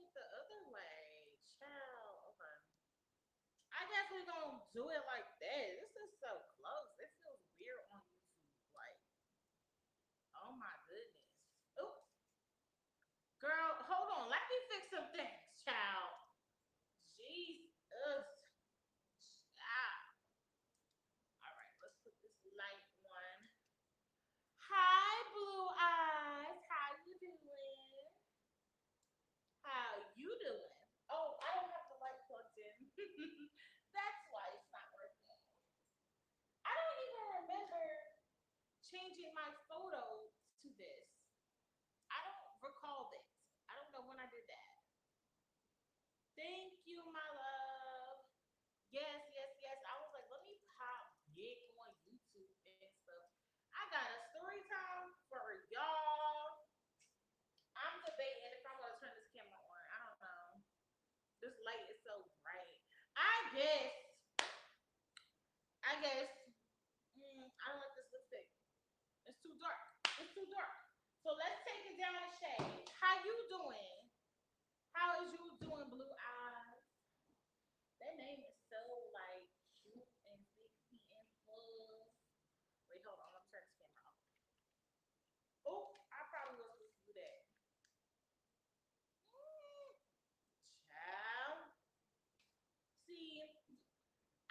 it the other way. Child. Okay. I guess we're gonna do it like that. This is so close. It feels weird on YouTube. Like, oh my goodness. Oops. Girl, hold on. Let me fix some things, child. Jesus. Ah. All right, let's put this light on. Hi, Blue Eyes. How you doing? How you doing? Oh, I don't have the light plugged in. That's why it's not working. I don't even remember changing my photo to this. I don't recall this. I don't know when I did that. Thank you, my love. Yes, yes, yes. I was like, let me pop get on YouTube and stuff. I got a story time for y'all. I'm debating if I'm gonna turn this camera on. I don't know. This light is so bright. I guess. I guess. I don't like this lipstick. It's too dark. It's too dark. So let's take it down a shade. How you doing? How is you doing, Blue Eyes? That name is so like cute and sexy and fun. Wait, hold on. Let me turn this camera off. Oh, I probably was supposed to do that. Child. See,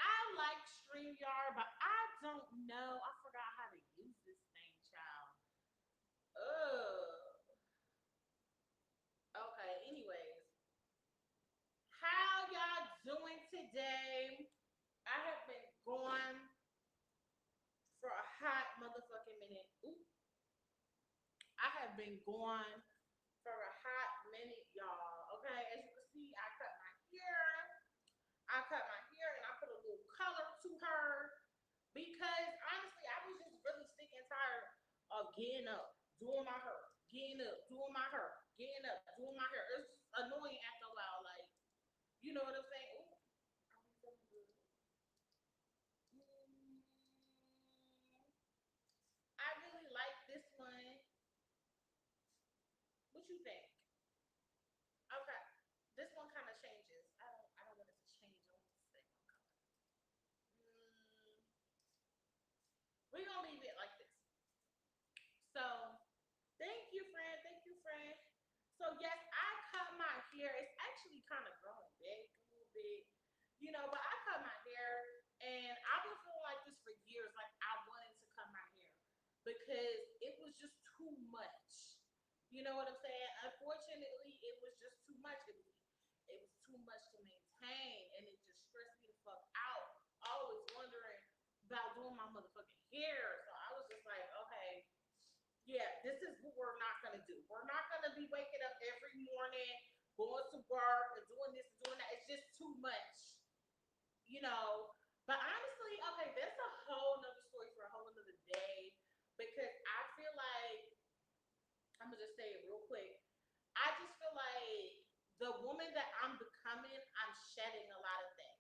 I like StreamYard, but I don't know. I forgot how to use this thing, child. Ugh. Okay, anyways. How y'all doing today? I have been gone for a hot motherfucking minute. Ooh, I have been gone for a hot minute, y'all. Okay, as you can see, I cut my hair. I cut my hair and I put a little color to her because honestly, I was just really sick and tired of getting up, doing my hair, getting up, doing my hair, getting up, doing my hair. It's just annoying after a while, like you know what I'm saying? Ooh, are we feeling good? Mm, I really like this one. What you think? Okay, this one kind of changes. I don't want it to change. I want it to stay one color. Mm, we're gonna leave it like this. So thank you, friend. Thank you, friend. So yes, I cut my hair. It's actually kind of growing back a little bit, you know. But I cut my hair, and I've been feeling like this for years. Like I wanted to cut my hair because it was just too much. You know what I'm saying? Unfortunately, it was just too much. It was too much to maintain, and it just stressed me the fuck out. Always wondering about doing my motherfucking hair. So I was just like, okay, yeah, this is what we're not gonna do. We're not gonna be waking up every morning, going to work and doing this and doing that. It's just too much, you know. But honestly, okay, that's a whole nother story for a whole nother day because I feel like I'm gonna just say it real quick. I just feel like the woman that I'm becoming, I'm shedding a lot of things.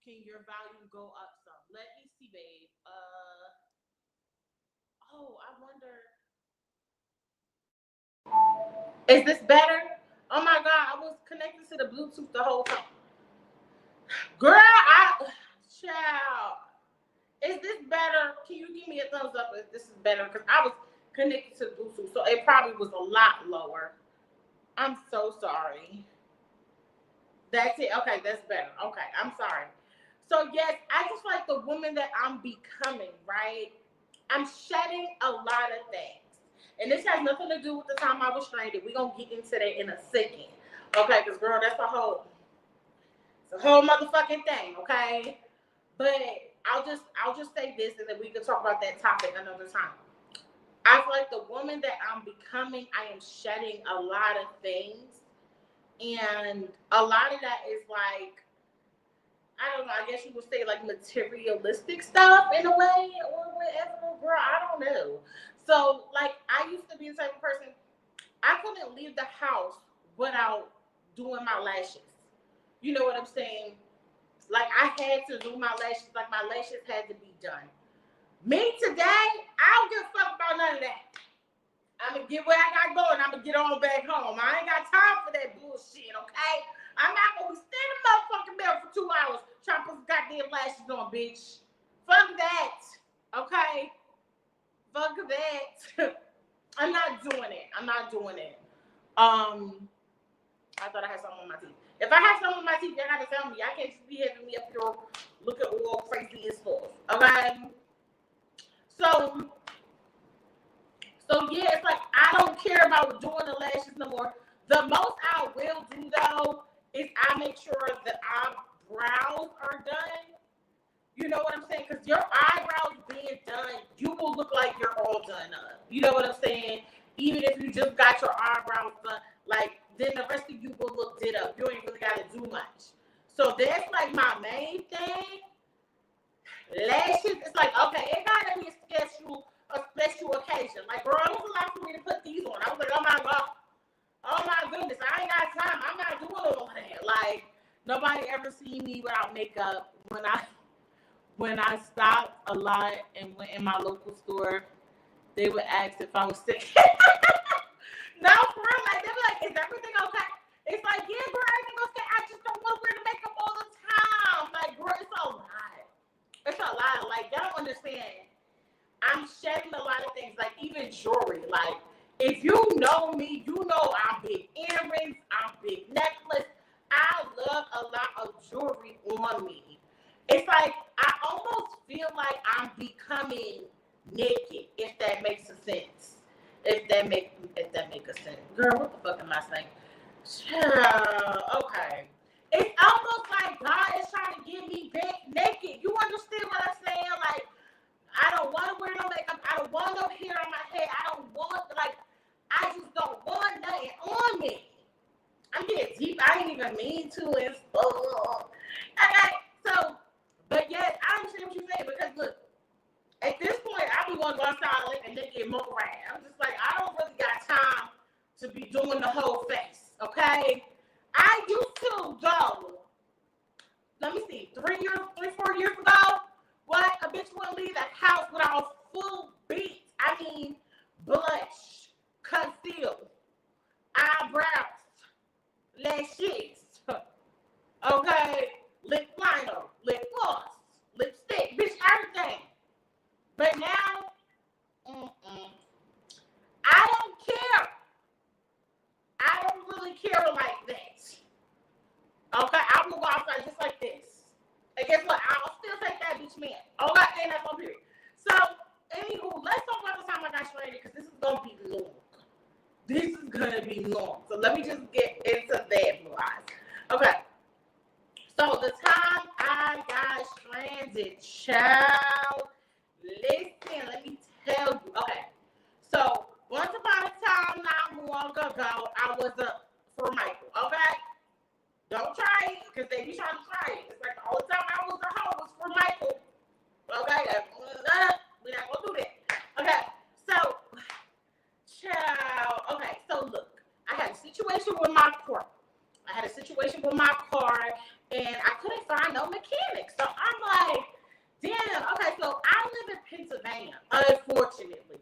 Can your volume go up some? Let me see, babe. Oh, I wonder. Is this better? Oh my God, I was connected to the Bluetooth the whole time. Girl, child. Is this better? Can you give me a thumbs up if this is better? Because I was connected to the Bluetooth, so it probably was a lot lower. I'm so sorry. That's it. Okay, that's better. Okay, I'm sorry. So yes, I just like the woman that I'm becoming, right? I'm shedding a lot of things. And this has nothing to do with the time I was stranded. We're gonna get into that in a second. Okay, because girl, it's a whole motherfucking thing, okay? But I'll just say this and then we can talk about that topic another time. I feel like the woman that I'm becoming, I am shedding a lot of things. And a lot of that is like, I don't know, I guess you would say like materialistic stuff in a way or whatever, girl. I don't know. So like I used to be the type of person I couldn't leave the house without doing my lashes. You know what I'm saying? Like I had to do my lashes, like my lashes had to be done. Me today, I don't give a fuck about none of that. I'm gonna get where I got going. I'm gonna get on back home. I ain't got time for that bullshit. lashes on, bitch. Fuck that. Okay? Fuck that. I'm not doing it. I'm not doing it. I thought I had something on my teeth. If I have something on my teeth, you gotta tell me. I can't just be having me up here looking all crazy and stuff. Okay? So yeah, it's like I don't care about doing the lashes no more. The most I will do though is I make sure that eyebrows are done. You know what I'm saying? Because your eyebrows being done, you will look like you're all done up. You know what I'm saying? Even if you just got your eyebrows done, like then the rest of you will look did up. You ain't really got to do much. So that's like my main thing. Lashes, it's like okay, it gotta be a special occasion. Like, girl, it was a lot for me to put these on. I was like, oh my goodness, I ain't got time. I'm not doing all that. Like, nobody ever seen me without makeup. When I stopped a lot and went in my local store, they would ask if I was sick. No, for real, like they be like, is everything okay? It's like, yeah, girl, everything okay. I just don't want to wear the makeup all the time. Like, girl, it's a lot. It's a lot. Like, y'all don't understand. I'm shedding a lot of things, like even jewelry. Like, if you know me, you know I'm big earrings, I'm big necklace. I love a lot of jewelry on me. It's like I almost feel like I'm becoming naked, if that makes a sense. If that make a sense. Girl, what the fuck am I saying? Okay. It's almost like God is trying to get me back naked. You understand what I'm saying? Like, I don't want to wear no makeup. I don't want no hair on my head. I just don't want nothing on me. I'm getting deep. I didn't even mean to. It's okay. So, but yes, I understand what you're saying because look, at this point, I be going to go outside and they get more around. I'm just like, I don't really got time to be doing the whole face. Okay, I used to though. Let me see, 4 years ago. What? A bitch wouldn't leave the house without full beats. I mean, blush, conceal, eyebrows, lashes, okay, lip liner, lip gloss, lipstick, bitch, everything. But now, I don't care. I don't really care like that. Okay, I will go outside just like this. And guess what? I'll still take that bitch man. Okay, and that's on period. So, anywho, let's talk about the time I got stranded because this is gonna be long. This is gonna be long. So let me just get into that, blue eyes. Okay. So the time I got stranded, child. Listen, let me tell you. Okay. So once upon a time, not long ago, I was up for Michael. Okay. Don't try it, because they be trying to try it. It's like the whole time I was a hoe was for Michael. Okay, we're not gonna do that. Okay, so, child. Okay, so look, I had a situation with my car. And I couldn't find no mechanic. So I'm like, damn. Okay, so I live in Pennsylvania, unfortunately.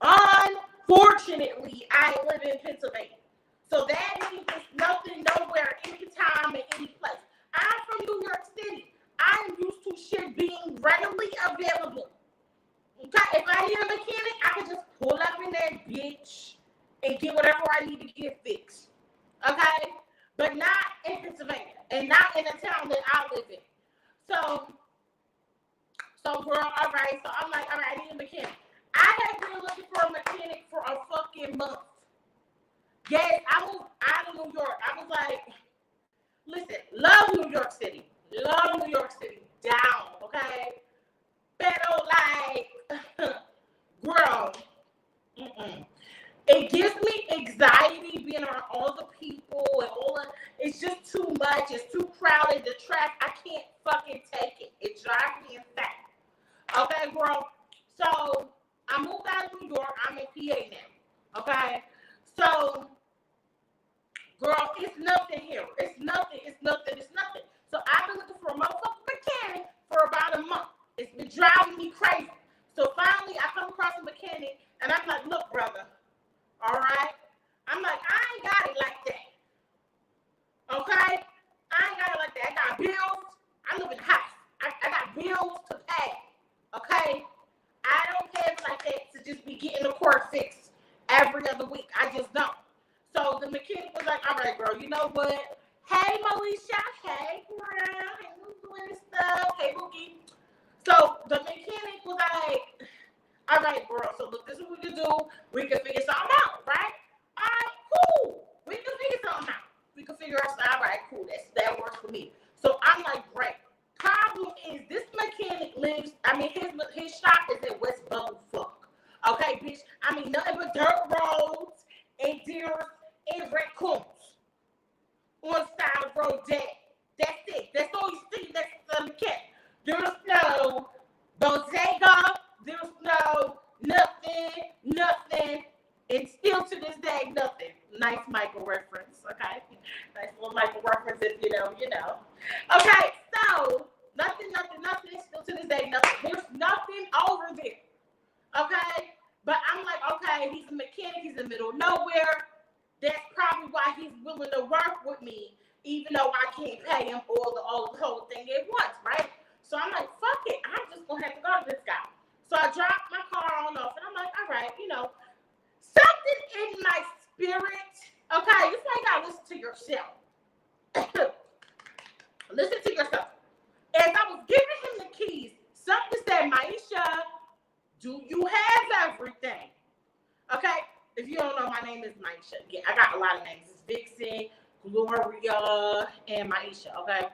Unfortunately, I live in Pennsylvania. So that means there's nothing, nowhere, anytime, in any place. I'm from New York City. I'm used to shit being readily available. Okay, if I need a mechanic, I can just pull up in that bitch and get whatever I need to get fixed. Okay? But not in Pennsylvania. And not in the town that I live in. So girl, all right. So I'm like, all right, I need a mechanic. I have been looking for a mechanic for a fucking month. Yes, I moved out of New York. I was like, listen, love New York City. Love New York City. Down, okay? Pero like, girl, it gives me anxiety being around all the people and all the, it's just too much. It's too crowded. The traffic, I can't fucking take it. It drives me insane. Okay, girl? So, I moved out of New York. I'm in PA now. Okay? So, girl, it's nothing here. It's nothing. So I've been looking for a motherfucking mechanic for about a month. It's been driving me crazy. So finally, I come across a mechanic, and I'm like, look, brother, all right? I'm like, I ain't got it like that. Okay? I ain't got it like that. I got bills. So the mechanic was like, all right, girl, you know what? Hey, Moesha. Hey, girl. Hey, who's doing this stuff? Hey, Bookie. So the mechanic was like, all right, girl. So look, this is what we can do. We can figure something out, right? All right, cool. We can figure something out. We can figure out something. All right, cool. That works for me. So I'm like, great. Problem is, this mechanic lives. I mean, his shop is in West Bumblefuck. Okay, bitch. I mean, nothing but dirt roads and deer and raccoons on side road dead. That's it. That's all you see. That's the mechanic. There's no bodega. There's no nothing. And still to this day, nothing. Nice Michael reference, okay? Nice little Michael reference if you know. Okay, so nothing. Still to this day, nothing. There's nothing over there, okay? But I'm like, okay, he's a mechanic. He's in the middle of nowhere. That's probably why he's willing to work with me, even though I can't pay him all the whole thing at once, right? So I'm like, fuck it. I'm just going to have to go to this guy. So I dropped my car on off, and I'm like, all right, something in my spirit. Okay, this is why you got to listen to yourself. Listen to yourself. As I was giving him the keys, something said, Maisha, do you have everything? Okay, if you don't know, my name is Maisha. Yeah, I got a lot of names. It's Vixen, Gloria, and Maisha, okay?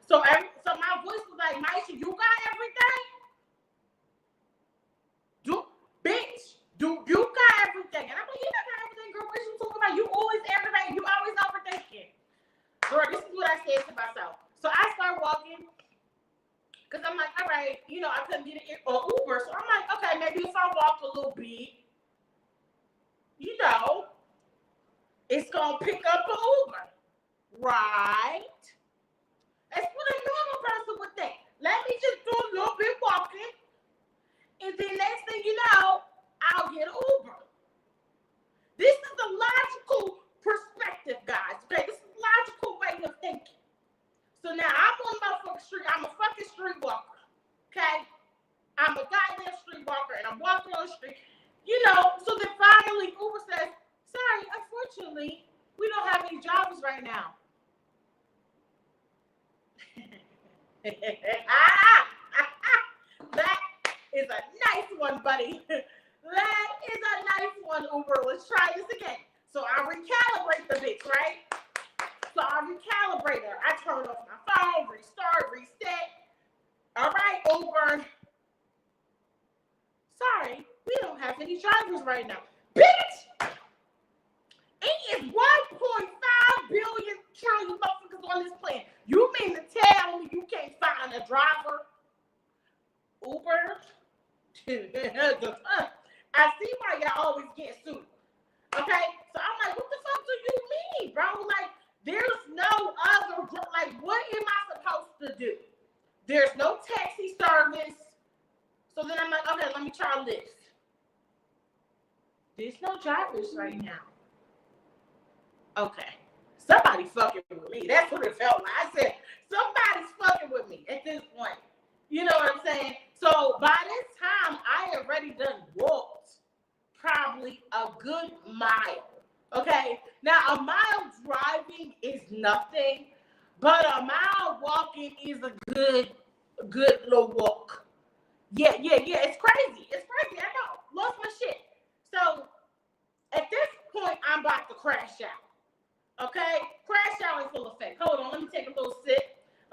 So my voice was like, Maisha, you got everything? Bitch, do you got everything? And I'm like, you got everything, girl. What you talking about? You always everything. You always overthinking. Girl, this is what I said to myself. So I start walking because I'm like, all right, I couldn't get an Uber. So I'm like, okay, maybe if I walk a little bit, it's going to pick up an Uber. Right? That's what a normal person would think. Let me just do a little bit walking. And then next thing you know, I'll get an Uber. This is the logical perspective, guys. Okay, this is a logical way of thinking. So now I'm on my fucking street. I'm a fucking street walker. Okay? I'm a goddamn street walker, and I'm walking on the street. So then finally Uber says, sorry, unfortunately, we don't have any drivers right now. That is a nice one, buddy. That is a nice one, Uber. Let's try this again. So I recalibrate the bitch, right? So I recalibrate her. I turn off my phone, restart, reset. All right, Uber. Sorry, we don't have any drivers right now. Bitch! It is 1.5 billion trillion motherfuckers on this planet. You mean to tell me you can't find a driver? Uber? I see why y'all always get sued. Okay? So I'm like, what the fuck do you mean, bro? Like, there's no other, like, what am I supposed to do? There's no taxi service. So then I'm like, okay, let me try Lyft. There's no drivers right now. Okay. Somebody fucking with me. That's what it felt like. I said, somebody's fucking with me at this point. You know what I'm saying? So by this time, I already done walked probably a good mile. Okay? Now, a mile driving is nothing, but a mile walking is a good little walk. Yeah. It's crazy. I know. Lost my shit. So at this point, I'm about to crash out. Okay? Crash out in full effect. Hold on. Let me take a little sip.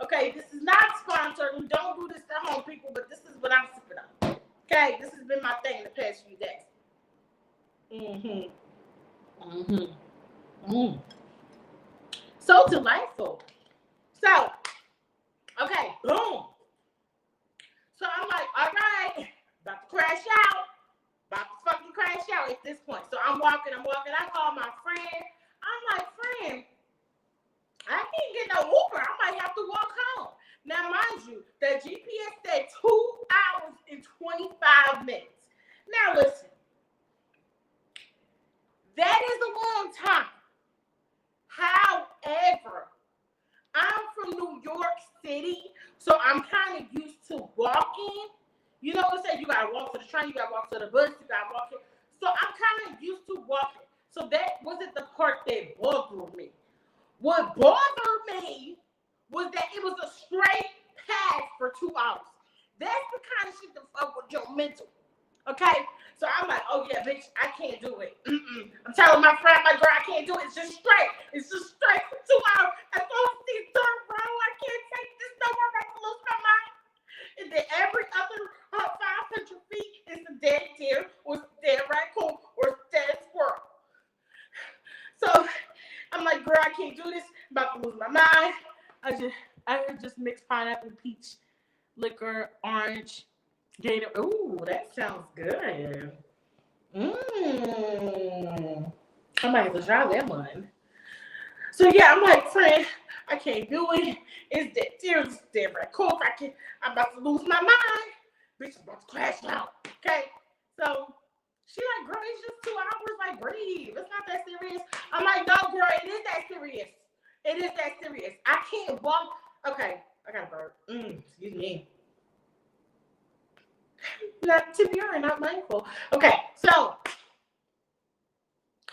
Okay? This is not sponsored. Don't do this at home, people, but this is what I'm sipping on. Okay? This has been my thing the past few days. So delightful. So, okay, boom. So I'm like, all right, about to crash out. About to fucking crash out at this point. So I'm walking. I call my friend. I'm like, friend, I can't get no Uber. I might have to walk home. Now, mind you, the GPS said 2 hours and 25 minutes. Now, listen. That is a long time. However, I'm from New York City, so I'm kind of used to walking. You know what I'm saying? You got to walk to the train, you got to walk to the bus, you got to walk here. So I'm kind of used to walking. So So that wasn't the part that bothered me. What bothered me was that it was a straight pass for 2 hours. That's the kind of shit that fuck with your mental. Okay? So I'm like, oh yeah, bitch, I can't do it. I'm telling my friend, my girl, I can't do it. It's just straight. It's just straight for 2 hours. I don't see third row. I can't take this no more. I'm about to lose my mind. And then every other 500 feet is a dead deer, or a dead raccoon, or a dead squirrel. So I'm like, girl, I can't do this. I'm about to lose my mind. I just mix pineapple, peach, liquor, orange, gator. Ooh, that sounds good. Mmm. I might have to try that one. So yeah, I'm like, friend, I can't do it. It's that deer, it's that raccoon. I'm about to lose my mind. Bitch, I'm about to crash out. Okay? So she like, girl, it's just 2 hours. Like, breathe. It's not that serious. I'm like, no, girl, it is that serious. It is that serious. I can't walk. Okay, I got a burp. Excuse me. Not to be not mindful. Okay, so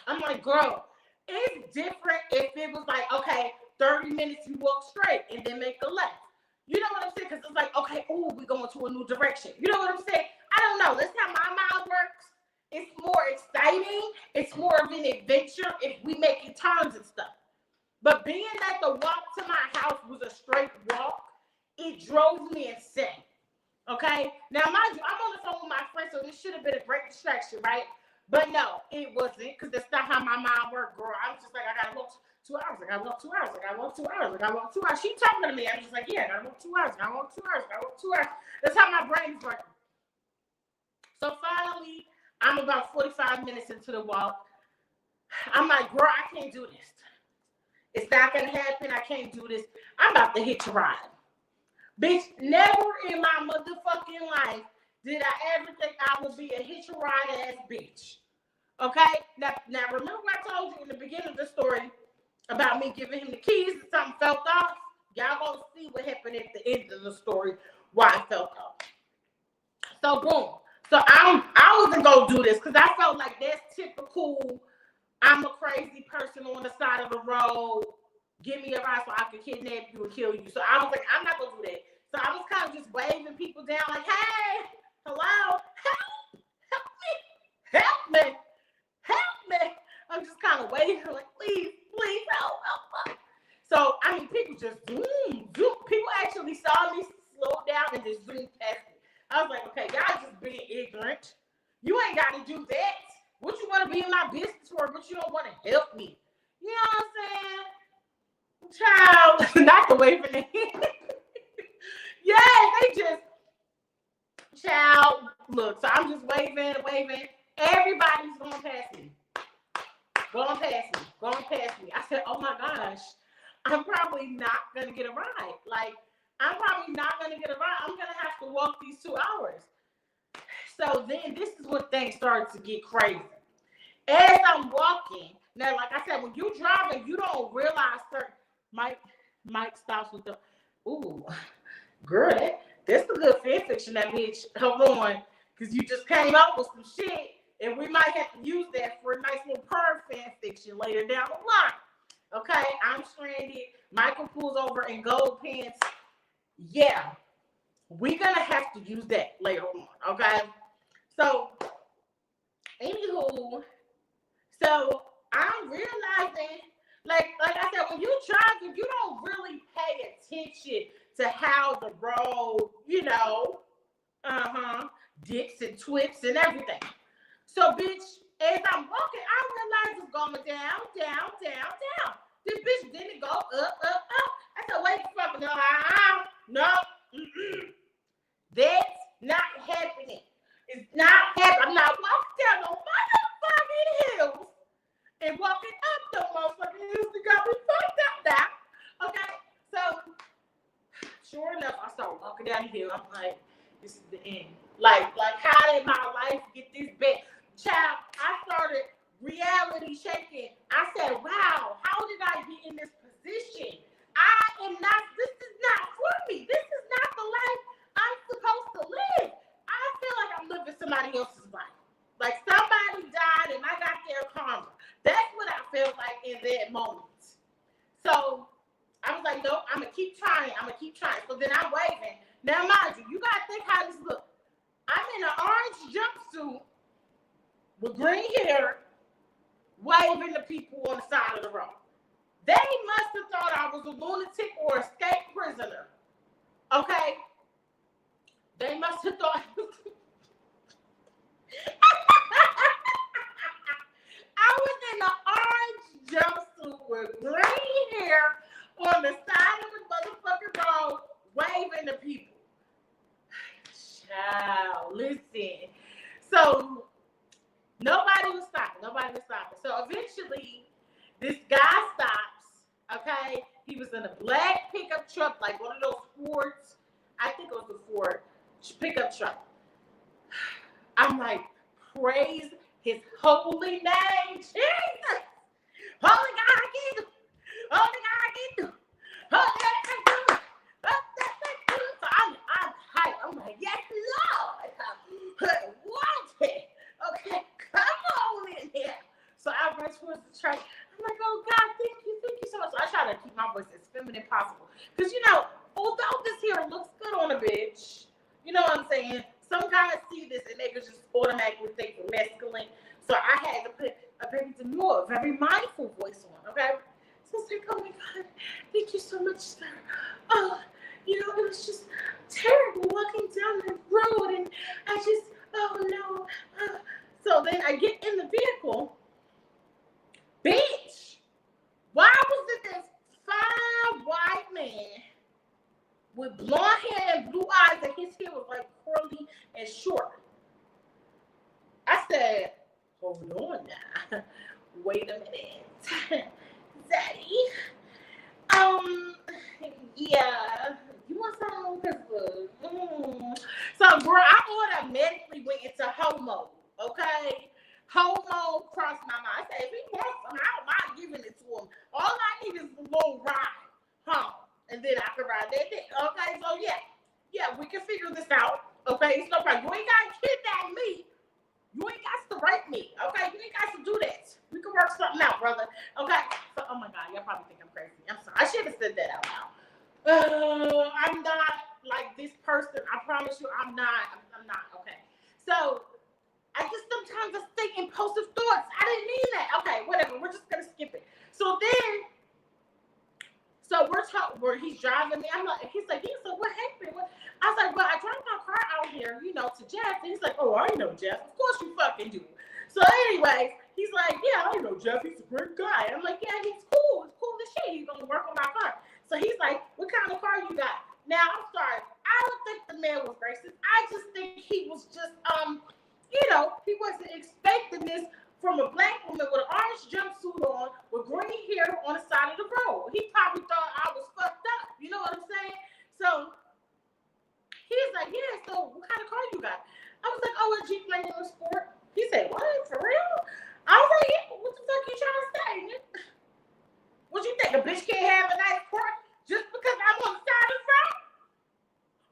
I'm like, girl, it's different if it was like, okay, 30 minutes you walk straight and then make a left. You know what I'm saying? Because it's like, okay, oh, we're going to a new direction. You know what I'm saying? I don't know. That's how my mind works. It's more exciting. It's more of an adventure if we making turns and stuff. But being that the walk to my house was a straight walk, it drove me insane. Okay? Now, mind you, I'm on the phone with my friend, so this should have been a great distraction, right? But no, it wasn't, because that's not how my mind worked, girl. I was just like, I got to walk 2 hours. I got to walk 2 hours. I got to walk 2 hours. I got to walk 2 hours. She talking to me. I'm just like, yeah, I got to walk 2 hours. I got to walk 2 hours. I got to walk 2 hours. That's how my brain's working. So finally, I'm about 45 minutes into the walk. I'm like, girl, I can't do this. It's not going to happen. I can't do this. I'm about to hitch a ride. Bitch, never in my motherfucking life did I ever think I would be a hitch a ride ass bitch. Okay? Now remember what I told you in the beginning of the story about me giving him the keys and something felt off? Y'all gonna see what happened at the end of the story, why it felt off. So boom. So I wasn't gonna do this because I felt like that's typical. I'm a crazy person on the side of the road. Give me a ride so I can kidnap you and kill you. So I was like, I'm not gonna do that. So I was kind of just waving people down, like, hey, hello, help me. I'm just kind of waving, like, please help. So I mean, people just zoom. People actually saw me slow down and just zoomed past me. I was like, okay, y'all just being ignorant. You ain't got to do that. What you want to be in my business for, but you don't want to help me. You know what I'm saying? Child, not the way for them. Yeah, they just, child, look, so I'm just waving. Everybody's going past me. Going past me. I said, oh my gosh, I'm probably not going to get a ride. Like, I'm probably not going to get a ride. I'm going to have to walk these 2 hours. So then this is when things started to get crazy. As I'm walking, now, like I said, when you driving, you don't realize certain, Mike stops with the, ooh, girl, that's a good fan fiction, that bitch. Hold on, because you just came up with some shit, and we might have to use that for a nice little perv fan fiction later down the line. Okay, I'm stranded. Michael pulls over in gold pants. Yeah, we're gonna have to use that later on. Okay, so anywho, so I'm realizing, like I said, when you driving, you don't really pay attention to how the road, dips and twists and everything. So, bitch, as I'm walking, I realize it's going down. The bitch didn't go up. I said, wait the fuck, no. That's not happening. It's not happening. I'm not walking down no motherfucking hills and walking up the motherfucking hills to go be fucked up now. Okay, so sure enough, I start walking down the hill. I'm like, this is the end. Like how did my life get this bad? Child, I started reality shaking. I said, wow, how did I get in this position? This is not for me. This is not the life I'm supposed to live. I feel like I'm living somebody else's life. Like somebody died and I got their karma. That's in that moment. So I was like, nope, I'm gonna keep trying. So then I'm waving. Now, mind you, you gotta think how this looks. I'm in an orange jumpsuit with green hair, waving to people on the side of the road. They must have thought I was a lunatic or escaped prisoner. Okay? They must have thought. I was in an orange jumpsuit with green hair on the side of the motherfucking road, waving to people. Child, listen. So nobody was stopping. So eventually, this guy stops. Okay, he was in a black pickup truck, like one of those Fords. I think it was the Ford pickup truck. I'm like, praise his holy name, Jesus. Holy God, I get you. Holy God, I get you. Holy God, I get you. So I'm hyped. I'm like, yes, Lord. Want it. Okay, come on in here. So I run towards the truck. I'm like, oh God, thank you so much. So I try to keep my voice as feminine as possible. Because, although this here looks good on a bitch, you know what I'm saying? Some guys see this and they could just automatically think we're masculine. So I had to put a very demure, very mindful voice on, okay? So it's like, oh my God, thank you so much, sir. Oh, it was just terrible walking down the road and I just, oh no. So then I get in the vehicle. Bitch, why was it this fine white man with blonde hair and blue eyes and his hair was like curly and short? I said, hold on now. Wait a minute. Zaddy. Yeah. You want some? So, bro, I automatically went into homo, okay? Homo crossed my mind. I said, if he wants some, I don't mind giving it to him. All I need is a little ride home. And then I can ride that dick. Okay, so yeah, we can figure this out. Okay, it's no problem. You ain't got to kidnap me. You ain't got to rape me. Okay, you ain't got to do that. We can work something out, brother. Okay, so, oh my God, y'all probably think I'm crazy. I'm sorry. I should have said that out loud. I'm not like this person. I promise you, I'm not. Okay. So I just sometimes I think impulsive thoughts. I didn't mean that. Okay, whatever. We're just gonna skip it. So we're talking. Where he's driving me. I'm like, he's like, what happened? I was like, well, I drive my car out here, to Jeff. And he's like, oh, I know Jeff. Of course you fucking do. So anyways, he's like, yeah, I know Jeff. He's a great guy. I'm like, yeah, he's cool. It's cool as shit. He's gonna work on my car. So he's like, what kind of car you got? Now, I'm sorry. I don't think the man was racist. I just think he was just, he wasn't expecting this from a black woman with an orange jumpsuit on with green hair on the side of the road. He probably thought I was fucked up. You know what I'm saying? So he's like, yeah, so what kind of car you got? I was like, oh, a Jeep Wrangler Sport. He said, what? For real? I was like, yeah, what the fuck you trying to say? What you think? A bitch can't have a nice car just because I'm on the side of the road?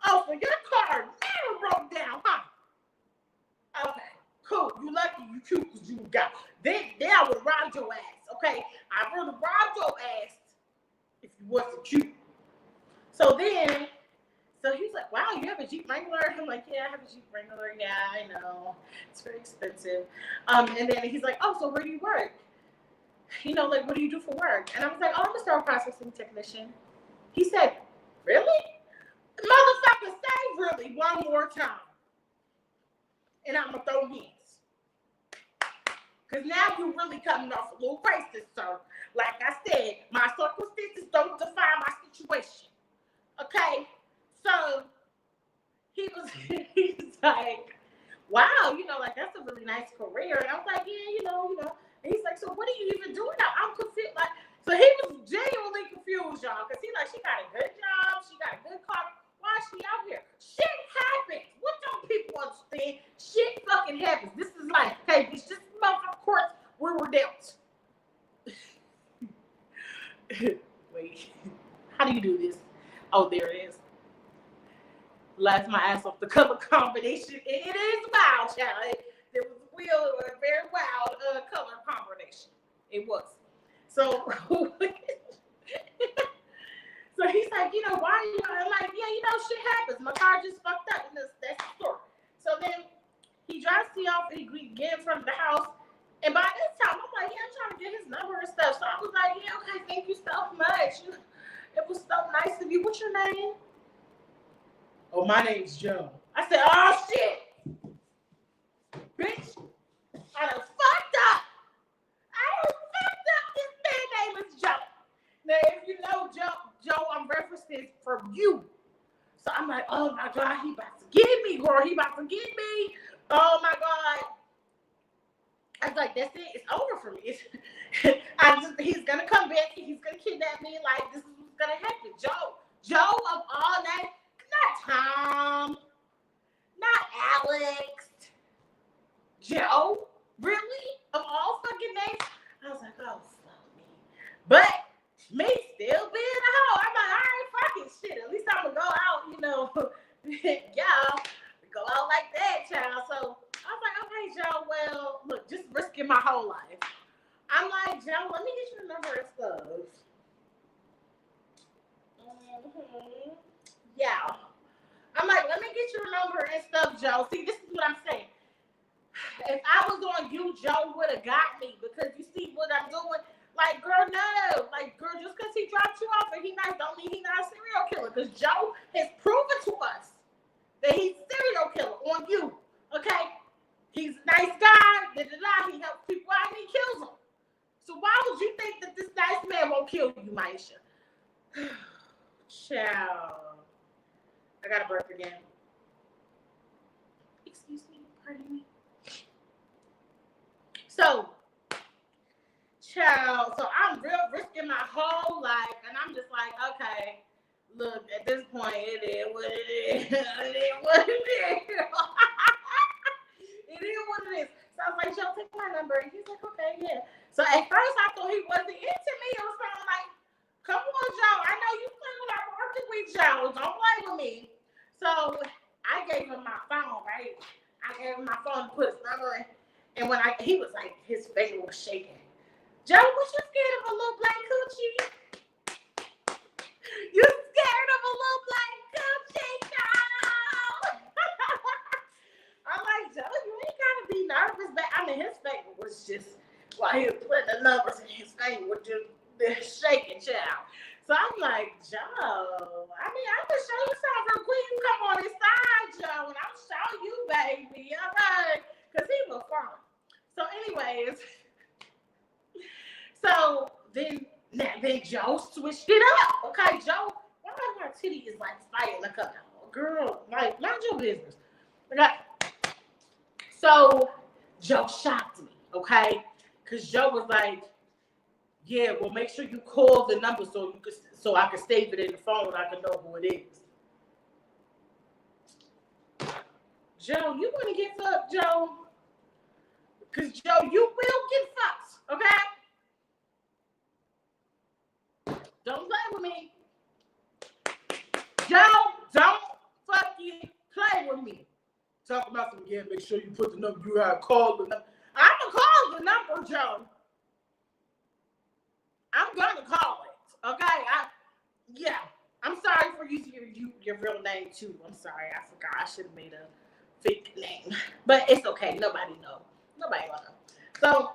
Oh, so your car never broke down, huh? Okay, cool. You lucky, you cute because you got. Then I would rob your ass, okay? I would have robbed your ass if you wasn't cute. So he's like, wow, you have a Jeep Wrangler? I'm like, yeah, I have a Jeep Wrangler. Yeah, I know. It's very expensive. And then he's like, oh, so where do you work? What do you do for work? And I was like, oh, I'm a sterile processing technician. He said, really? Motherfucker, say really one more time. And I'm going to throw hands. Because now you really coming off a little racist, sir. Like I said, my circumstances don't define my situation. Okay? So he was like, wow, that's a really nice career. And I was like, yeah, And he's like, so what are you even doing now? I'm confused. So he was genuinely confused, y'all, because he's like, she got a good job, she got a good car. Why is she out here? Shit happens. What don't people understand? Shit fucking happens. This is life. Okay, it's just of course we were dealt. Wait, how do you do this? Oh, there it is. Laugh my ass off the color combination. It is wild, child. There was a very wild color combination. It was. So, so he's like, why are you? I'm like, yeah, shit happens. My car just fucked up. And that's the story. So then he drives me off. He get in front of the house. And by this time, I'm like, yeah, I'm trying to get his number and stuff. So I was like, yeah, okay, thank you so much. It was so nice of you. What's your name? Oh, my name's Joe. I said, oh, shit. Bitch, I done fucked up. This man's name is Joe. Now, if you know Joe, I'm referencing from you. So I'm like, oh, my God, he about to get me, girl. He about to get me. Oh, my God. I was like, that's it. It's over for me. He's going to come back. He's going to kidnap me. Like, this is what's going to happen. Joe of all names. Not Tom. Not Alex. Joe? Really? Of all fucking names? I was like, oh, fuck me. But me still being a hoe. I'm like, all right, fucking shit. At least I'm going to go out, y'all. Go out like that, child. So I was like, okay, Joe, well, look, just risking my whole life. I'm like, Joe, let me get you the number and stuff. Mm-hmm. Yeah. I'm like, let me get your number and stuff, Joe. See, this is what I'm saying. If I was on you, Joe would have got me because you see what I'm doing. Like, girl, no. Like, girl, just because he dropped you off and he nice don't mean he's not a serial killer. Because Joe has proven to us that he's a serial killer on you. Okay? He's a nice guy. He helps people out and he kills them. So why would you think that this nice man won't kill you, Maisha? Ciao. I got to burp again. Excuse me. Pardon me. So, child, so I'm risking my whole life, and I'm just like, okay, look, at this point, it is what it is. It is what it is. It is what it is. So I was like, Joe, take my number. And he's like, okay, yeah. So at first, I thought he wasn't into me. I was kind of like, come on, Joe. I know you plan on working with Joe. Don't play with me. So I gave him my phone, right? I gave him my phone to put his number in. And when he was like, his face was shaking. Joe, was you scared of a little black coochie? You scared of a little black coochie, Joe? I'm like, Joe, you ain't gotta be nervous. But I mean, his face was just, while he was putting the numbers in his face, was just shaking, child. So I'm like, Joe, I mean, I can show you something real quick. You come on this side, Joe, and I'll show you, baby. All right? Because he was fun. So anyways, so then Joe switched it up. Okay, Joe, why my titty is like fighting to come out? Girl, like, mind your business. Okay. So Joe shocked me, okay? Because Joe was like, yeah, well, make sure you call the number so I can save it in the phone and I can know who it is. Joe, you want to get fucked, Joe? Because, Joe, you will get fucked, okay? Don't play with me. Joe, don't fucking play with me. Talk about some, yeah, make sure you put the number, you gotta call the number. I'm going to call the number, Joe. I'm going to call it, okay? Yeah. I'm sorry for using your real name, too. I'm sorry. I forgot. I should have made a fake name. But it's okay. Nobody knows. Nobody will know. So,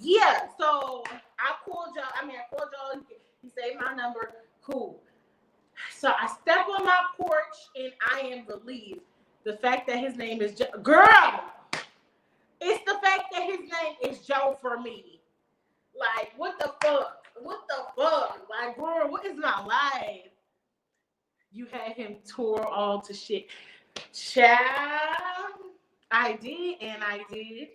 yeah. So, I called y'all. He saved my number. Cool. So, I step on my porch, and I am relieved. The fact that his name is Joe. Girl! It's the fact that his name is Joe for me. Like, what the fuck? What the fuck? Like, girl, what is my life? You had him tore all to shit. Child, I did, and I did,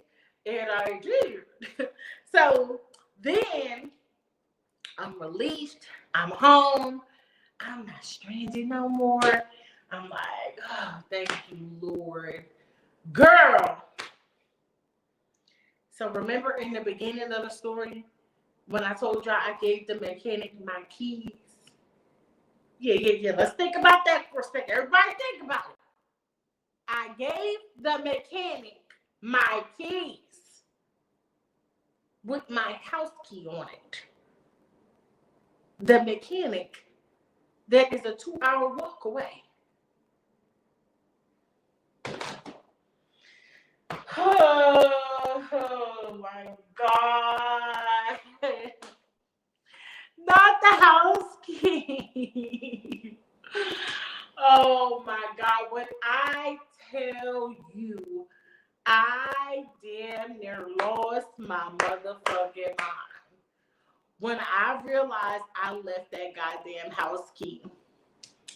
and I did. So then I'm released. I'm home. I'm not stranded no more. I'm like, oh, thank you, Lord. Girl. So remember in the beginning of the story, when I told y'all I gave the mechanic my keys? Yeah. Let's think about that for a second. Everybody think about it. I gave the mechanic my keys. with my house key on it. The mechanic that is a 2-hour walk away. Oh my God. Not the house key. Oh my God. When I tell you, I damn near lost my motherfucking mind when I realized I left that goddamn house key.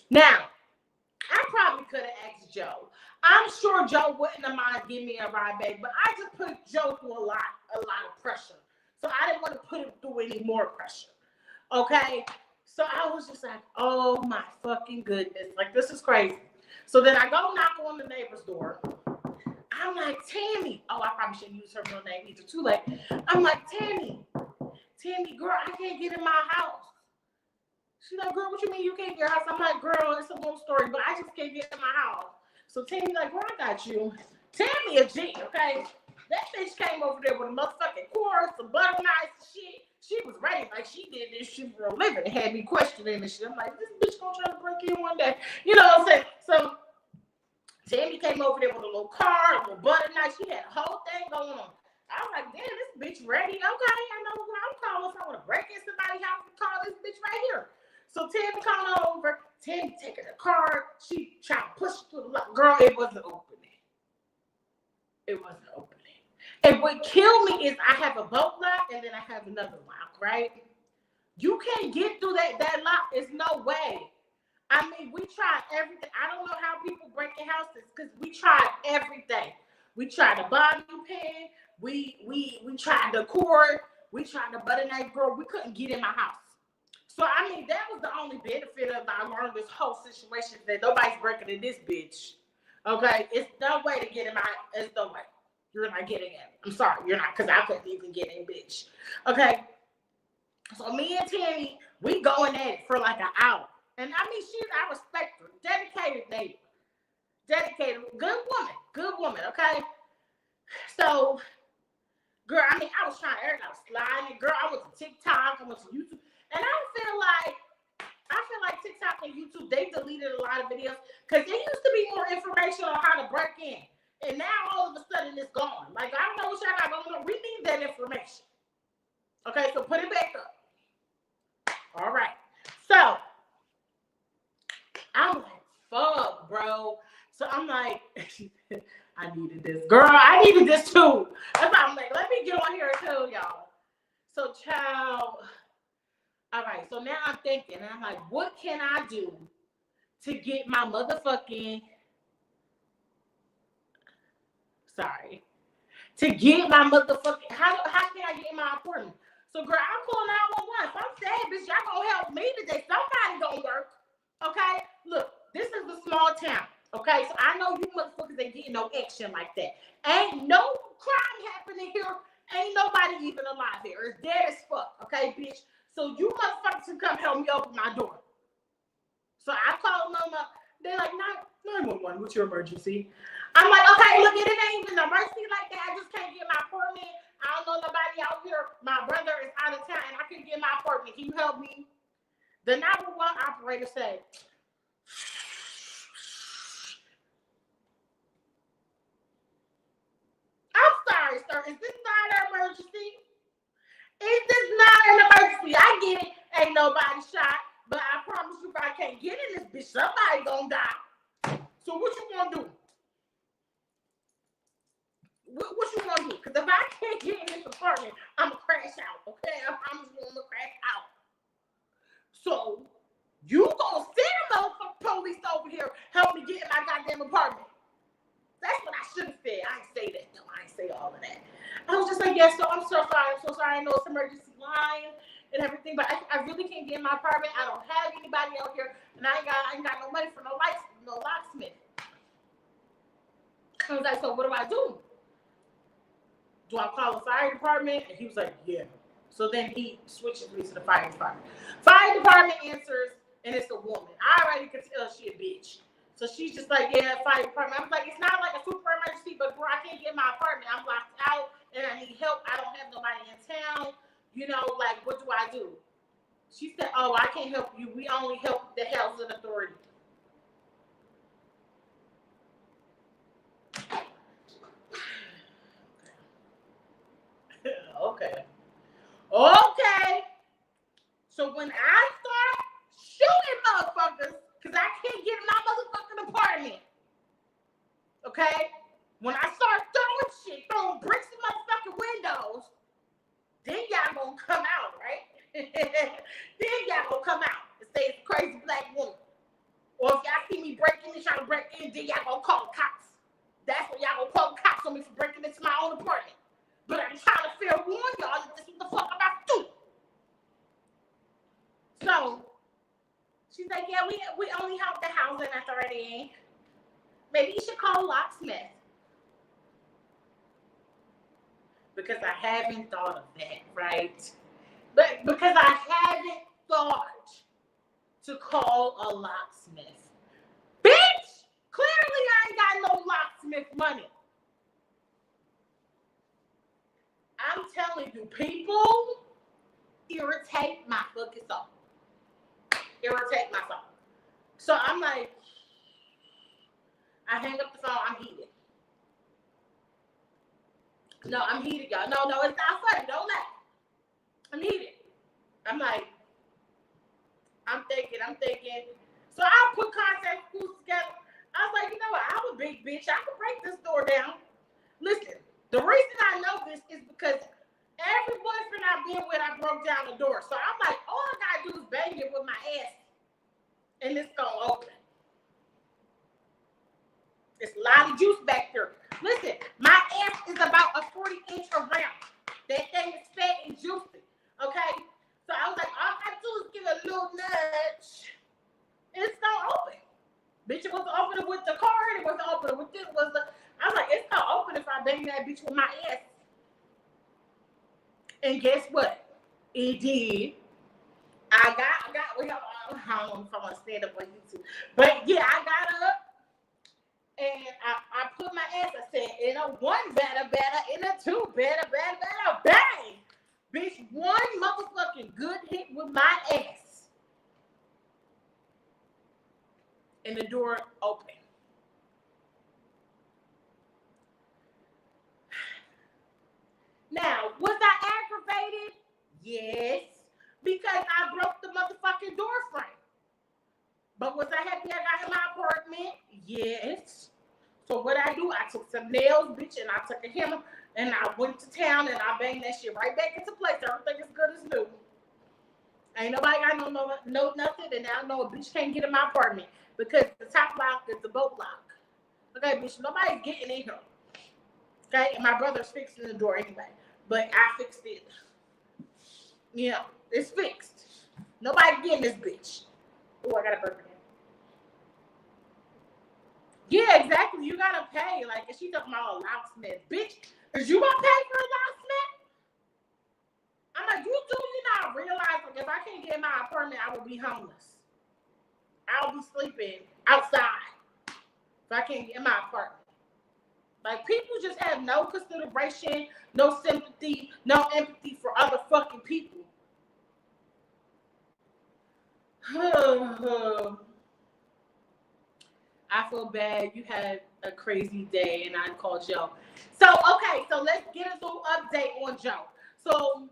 Now, I probably could have asked Joe. I'm sure Joe wouldn't have mind giving me a ride back, but I just put Joe through a lot of pressure. So I didn't want to put him through any more pressure. Okay? So I was just like, oh my fucking goodness. Like, this is crazy. So then I go knock on the neighbor's door. I'm like, Tammy. Oh, I probably shouldn't use her real name either. Too late. I'm like, Tammy, girl, I can't get in my house. She's like, girl, what you mean you can't get your house? I'm like, girl, it's a long story, but I just can't get in my house. So Tammy like, girl, I got you. Tammy a G, okay? That bitch came over there with a motherfucking chorus, some butter knives and shit. She was ready, like she did this shit for a living. It had me questioning this shit. I'm like, this bitch gonna try to break in one day. You know what I'm saying? So Tammy came over there with a little car, a little butter knife. She had a whole thing going on. I was like, damn, this bitch ready. Okay, I know who I'm calling. So I want to break in somebody's house and call this bitch right here. So Tammy called over. Tammy taking the car. She trying to push it through the lock. Girl, it wasn't opening. It wasn't opening. And what killed me is I have a boat lock and then I have another lock, right? You can't get through that lock. There's no way. I mean, we tried everything. I don't know how people break in houses because we tried everything. We tried the bobby pin. We tried the cord. We tried the butter knife. Girl, we couldn't get in my house. So, I mean, that was the only benefit of I learned this whole situation that nobody's breaking in this bitch. Okay? It's no way to get in my, it's no way. You're not getting in. I'm sorry, you're not, because I couldn't even get in, bitch. Okay? So, me and Tammy, we going at it for like an hour. And I mean, I respect her. Dedicated neighbor. Dedicated. Good woman, okay? So, girl, I mean, I was trying to, I was sliding. Girl, I went to TikTok, I went to YouTube. And I feel like TikTok and YouTube, they deleted a lot of videos because there used to be more information on how to break in. And now all of a sudden it's gone. Like, I don't know what y'all got going on. We need that information. Okay, so put it back up. All right. So, I'm like, fuck, bro. So I'm like, I needed this. Girl, I needed this too. That's why I'm like, let me get on here too, y'all. So, child. All right, so now I'm thinking, and I'm like, what can I do to get my motherfucking, to get my motherfucking, how can I get in my apartment? So, girl, I'm calling 911. If I'm sad, bitch, y'all gonna help me today. Somebody gonna work, okay? Look, this is a small town, okay? So I know you motherfuckers ain't getting no action like that. Ain't no crime happening here. Ain't nobody even alive here. It's dead as fuck, okay, bitch? So you motherfuckers can come help me open my door. So I called mama. They're like, 911, what's your emergency? I'm like, okay, look, it ain't even an emergency like that. I just can't get my apartment. I don't know nobody out here. My brother is out of town and I can't get my apartment. Can you help me? The 911 operator said, I'm sorry, sir. Is this not an emergency? Is this not an emergency? I get it. Ain't nobody shot. But I promise you, if I can't get in this bitch, somebody gonna die. So what you gonna do? What you gonna do? Because if I can't get in this apartment, I'm gonna crash out. Okay? I promise you, I'm gonna crash out. So you gonna send a motherfucking police over here help me get in my goddamn apartment? That's what I should have said. I ain't say that. No, I ain't say all of that. I was just like, yes, so I'm so sorry. I'm so sorry. I know it's emergency line and everything, but I really can't get in my apartment. I don't have anybody out here, and I ain't got no money for no locksmith. I was like, so what do I do? Do I call the fire department? And he was like, yeah. So then he switches me to the fire department. Fire department answers, and it's a woman. I already could tell she a bitch. So she's just like, yeah, fire department. I was like, it's not like a super emergency, but bro, I can't get in my apartment. I'm locked out. and I need help. I don't have nobody in town. You know, like, what do I do? She said, oh, I can't help you. We only help the housing authority. Okay. Okay. So when I start shooting motherfuckers, because I can't get in my motherfucking apartment, okay? When I start throwing bricks in motherfucking windows, then y'all gonna come out, right? Then y'all gonna come out and say it's a crazy black woman. Or if y'all see me breaking in, trying to break in, then y'all gonna call the cops. That's what y'all gonna call the cops on me for breaking into my own apartment. But I'm trying to fair warn y'all that this is what the fuck I'm about to do. So she's like, yeah, we only help the housing authority. Maybe you should call a locksmith. Because I haven't thought of that, right? But because I haven't thought to call a locksmith. Bitch! Clearly I ain't got no locksmith money. I'm telling you, people irritate my fucking soul. Irritate my soul. So I'm like, I hang up the phone, I'm heated. No, I'm heated, y'all. No, it's not funny. Don't laugh. I'm heated. I'm like, I'm thinking. So I put contact schools together. I was like, you know what? I'm a big bitch. I can break this door down. Listen, the reason I know this is because every boyfriend I've been with, I broke down the door. So I'm like, all I gotta do is bang it with my ass, and it's gonna open. There's a lot of juice back there. Listen, my ass is about a 40-inch around. That thing is fat and juicy. Okay? So I was like, all I gotta do is give it a little nudge. And it's gonna open. Bitch, it wasn't opening with the card. It wasn't opening with this. I was like, it's gonna open if I bang that bitch with my ass. And guess what? It did. I don't know if I want to stand up on YouTube. But yeah, I got up. And I put my ass, I said, in a one better, in a two better, bang. Bitch, one motherfucking good hit with my ass. And the door opened. Now, was I aggravated? Yes. Because I broke the motherfucking door frame. But was I happy I got in my apartment? Yes. So what I do, I took some nails, bitch, and I took a hammer, and I went to town, and I banged that shit right back into place. Everything is good as new. Ain't nobody got no nothing, and now I know a bitch can't get in my apartment because the top lock is the boat lock. Okay, bitch, nobody's getting in here. Okay, and my brother's fixing the door anyway, but I fixed it. Yeah, it's fixed. Nobody getting this bitch. Oh, I got a burp again. Yeah, exactly. You gotta pay. Like, if she talking about a locksmith, bitch, is you gonna pay for a locksmith? I'm like, you not realize, like, if I can't get in my apartment, I will be homeless. I'll be sleeping outside if I can't get in my apartment. Like, people just have no consideration, no sympathy, no empathy for other fucking people. I feel bad. You had a crazy day, and I called Joe. So, okay, so let's get a little update on Joe. So,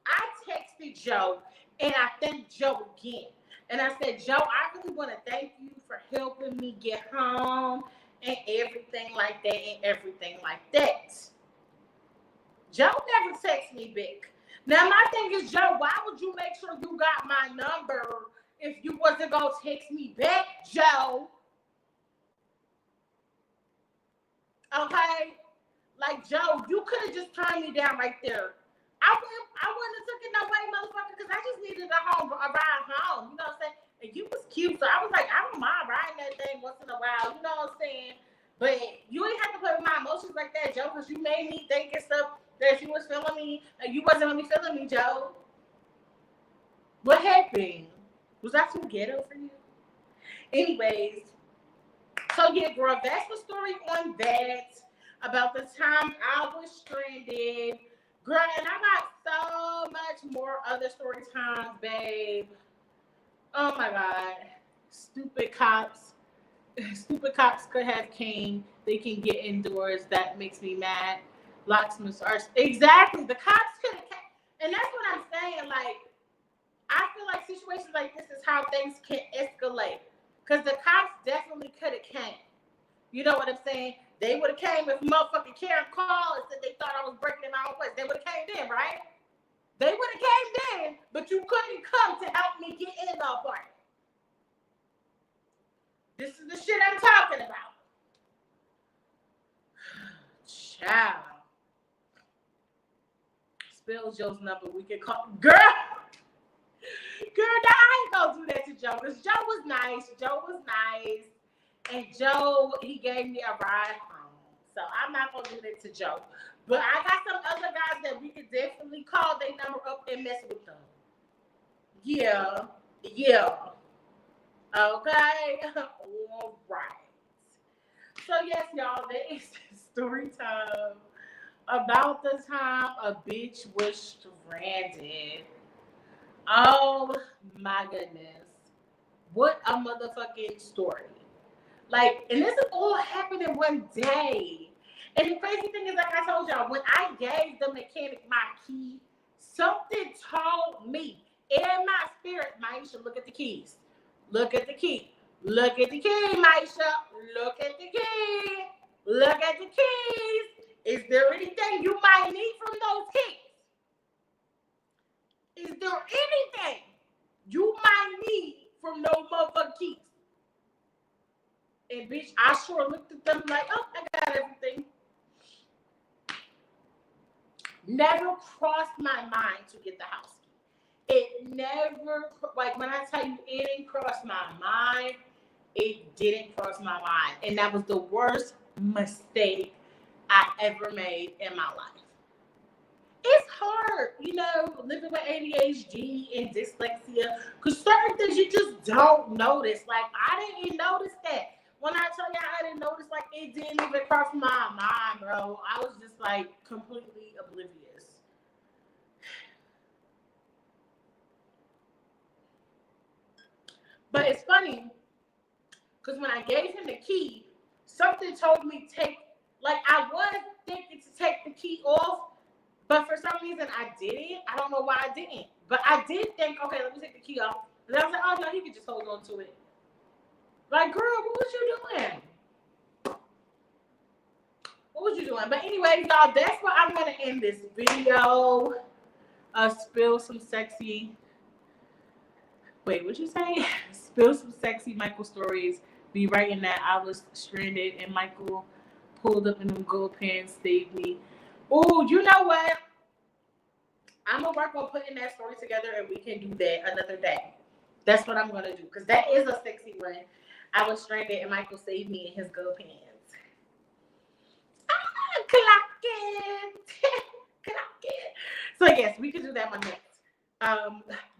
I texted Joe, and I thanked Joe again. And I said, Joe, I really want to thank you for helping me get home and everything like that. Joe never texted me back. Now, my thing is, Joe, why would you make sure you got my number if you wasn't going to text me back, Joe? Okay? Like, Joe, you could have just turned me down right there. I wouldn't have took it no way, motherfucker, because I just needed a ride home. You know what I'm saying? And you was cute, so I was like, I don't mind riding that thing once in a while. You know what I'm saying? But you ain't have to play with my emotions like that, Joe, because you made me think and stuff that you was feeling me, and you wasn't really feeling me, Joe. What happened? Was I too ghetto for you? Anyways, so yeah, girl, that's the story on that. about the time I was stranded. Girl, and I got so much more other story times, babe. Oh my God. Stupid cops. Stupid cops could have came. They can get indoors. That makes me mad. Locksmiths are exactly the cops could have came. And that's what I'm saying. Like, I feel like situations like this is how things can escalate. Because the cops definitely could have came. You know what I'm saying? They would have came if motherfucking Karen called and said they thought I was breaking in my own place. They would have came in, right? They would have came in, but you couldn't come to help me get in the apartment. This is the shit I'm talking about. Child. Spill Joe's number. We can call. Girl, I ain't gonna do that to Joe because Joe was nice. And Joe, he gave me a ride home. So I'm not gonna do that to Joe. But I got some other guys that we could definitely call their number up and mess with them. Yeah. Okay. All right. So yes, y'all, that is story time about the time a bitch was stranded. Oh my goodness. What a motherfucking story. Like, and this is all happened in one day. And the crazy thing is, like I told y'all, when I gave the mechanic my key, something told me in my spirit, Maisha, look at the keys. Look at the key. Look at the key, Maisha. Look at the key. Look at the keys. Is there anything you might need from those keys? Is there anything you might need from those motherfucking keys? And bitch, I sure looked at them like, oh, I got everything. Never crossed my mind to get the house key. It never, like when I tell you it didn't cross my mind, it didn't cross my mind. And that was the worst mistake I ever made in my life. It's hard, living with ADHD and dyslexia, because certain things you just don't notice. Like, I didn't notice that. When I tell you I didn't notice, like, it didn't even cross my mind, bro. I was just, like, completely oblivious. But it's funny, because when I gave him the key, something told me I was thinking to take the key off, but for some reason I didn't. I don't know why I didn't. But I did think, okay, let me take the key off. And I was like, oh, no, he can just hold on to it. Like, girl, what was you doing? What was you doing? But anyway, y'all, that's where I'm going to end this video. Spill some sexy... Wait, what'd you say? Spill some sexy Michael stories. Be writing that I was stranded and Michael pulled up in them gold pants, saved me. Oh, you know what? I'm going to work on putting that story together and we can do that another day. That's what I'm going to do. Because that is a sexy one. I was stranded and Michael saved me in his gold pants. Clock it. So yes, we can do that one next.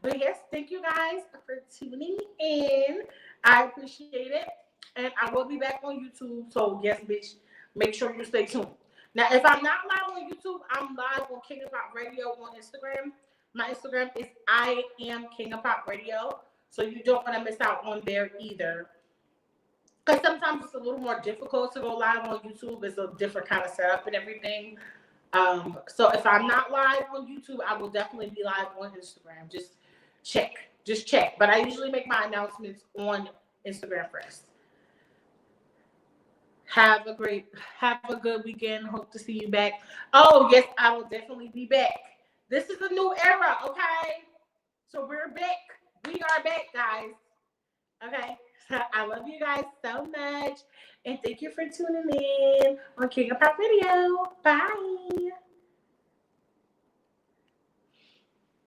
But yes, thank you guys for tuning in. I appreciate it. And I will be back on YouTube. So yes, bitch, make sure you stay tuned. Now, if I'm not live on YouTube, I'm live on King of Pop Radio on Instagram. My Instagram is I am King of Pop Radio. So you don't want to miss out on there either. Because sometimes it's a little more difficult to go live on YouTube. It's a different kind of setup and everything. So if I'm not live on YouTube, I will definitely be live on Instagram. Just check. But I usually make my announcements on Instagram first. Have a good weekend. Hope to see you back. Oh, yes, I will definitely be back. This is a new era, okay? So we're back. We are back, guys. Okay? I love you guys so much. And thank you for tuning in on King of Pop Radio. Bye.